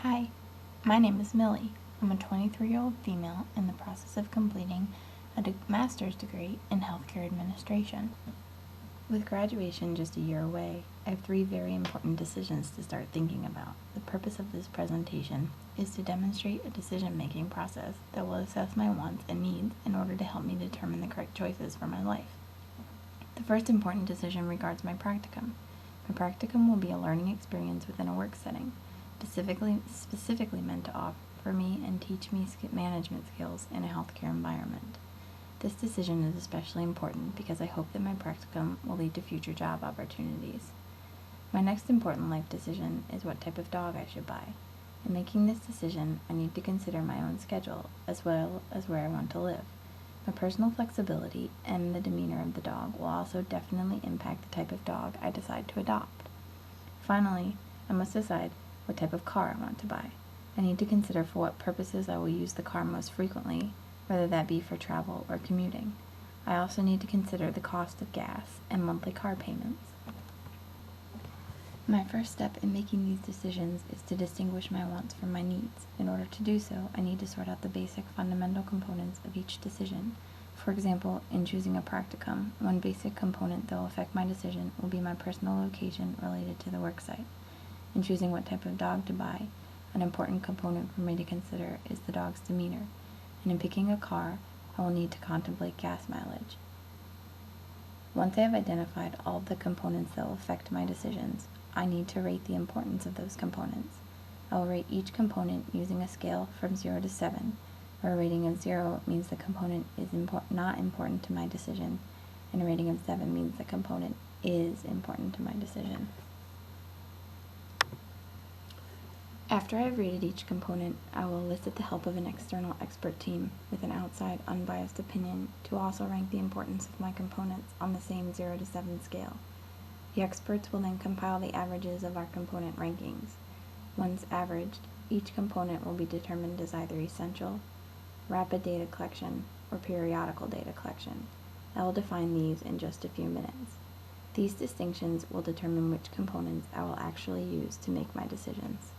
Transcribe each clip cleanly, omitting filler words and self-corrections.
Hi, my name is Millie. I'm a 23-year-old female in the process of completing a master's degree in healthcare administration. With graduation just a year away, I have 3 very important decisions to start thinking about. The purpose of this presentation is to demonstrate a decision-making process that will assess my wants and needs in order to help me determine the correct choices for my life. The first important decision regards my practicum. My practicum will be a learning experience within a work setting, specifically meant to offer me and teach me management skills in a healthcare environment. This decision is especially important because I hope that my practicum will lead to future job opportunities. My next important life decision is what type of dog I should buy. In making this decision, I need to consider my own schedule as well as where I want to live. My personal flexibility and the demeanor of the dog will also definitely impact the type of dog I decide to adopt. Finally, I must decide what type of car I want to buy. I need to consider for what purposes I will use the car most frequently, whether that be for travel or commuting. I also need to consider the cost of gas and monthly car payments. My first step in making these decisions is to distinguish my wants from my needs. In order to do so, I need to sort out the basic fundamental components of each decision. For example, in choosing a practicum, one basic component that will affect my decision will be my personal location related to the worksite. In choosing what type of dog to buy, an important component for me to consider is the dog's demeanor, and in picking a car, I will need to contemplate gas mileage. Once I have identified all of the components that will affect my decisions, I need to rate the importance of those components. I will rate each component using a scale from 0 to 7, where a rating of 0 means the component is not important to my decision, and a rating of 7 means the component is important to my decision. After I have rated each component, I will elicit the help of an external expert team with an outside, unbiased opinion to also rank the importance of my components on the same 0 to 7 scale. The experts will then compile the averages of our component rankings. Once averaged, each component will be determined as either essential, rapid data collection, or periodical data collection. I will define these in just a few minutes. These distinctions will determine which components I will actually use to make my decisions.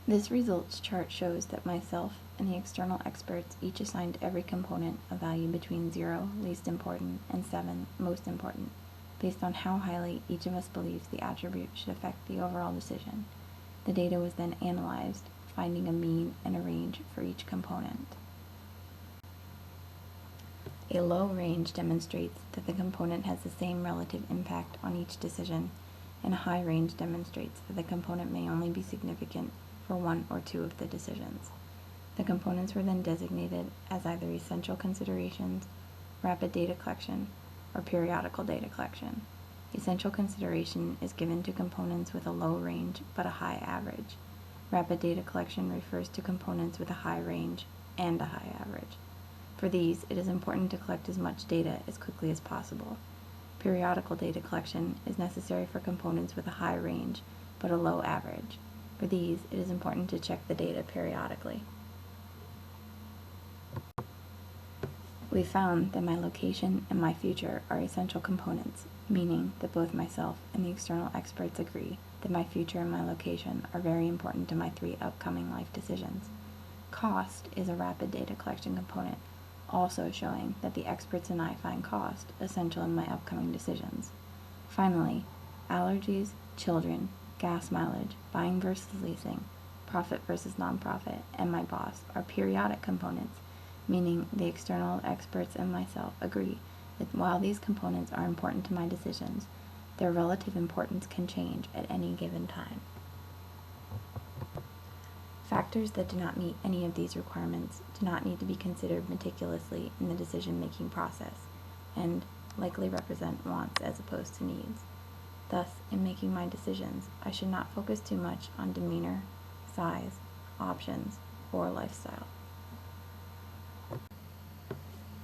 This results chart shows that myself and the external experts each assigned every component a value between 0, least important, and 7, most important, based on how highly each of us believes the attribute should affect the overall decision. The data was then analyzed, finding a mean and a range for each component. A low range demonstrates that the component has the same relative impact on each decision, and a high range demonstrates that the component may only be significant for 1 or 2 of the decisions. The components were then designated as either essential considerations, rapid data collection, or periodical data collection. Essential consideration is given to components with a low range but a high average. Rapid data collection refers to components with a high range and a high average. For these, it is important to collect as much data as quickly as possible. Periodical data collection is necessary for components with a high range but a low average. For these, it is important to check the data periodically. We found that my location and my future are essential components, meaning that both myself and the external experts agree that my future and my location are very important to my 3 upcoming life decisions. Cost is a rapid data collection component, also showing that the experts and I find cost essential in my upcoming decisions. Finally, allergies, children, gas mileage, buying versus leasing, profit versus nonprofit, and my boss are periodic components, meaning the external experts and myself agree that while these components are important to my decisions, their relative importance can change at any given time. Factors that do not meet any of these requirements do not need to be considered meticulously in the decision-making process, and likely represent wants as opposed to needs. Thus, in making my decisions, I should not focus too much on demeanor, size, options, or lifestyle.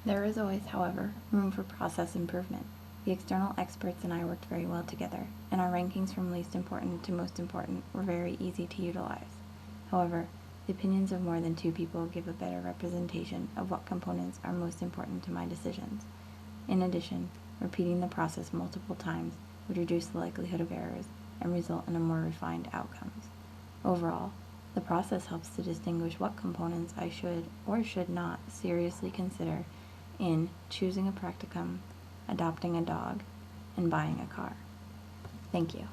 There is always, however, room for process improvement. The external experts and I worked very well together, and our rankings from least important to most important were very easy to utilize. However, the opinions of more than 2 people give a better representation of what components are most important to my decisions. In addition, repeating the process multiple times would reduce the likelihood of errors and result in a more refined outcomes. Overall, the process helps to distinguish what components I should or should not seriously consider in choosing a practicum, adopting a dog, and buying a car. Thank you.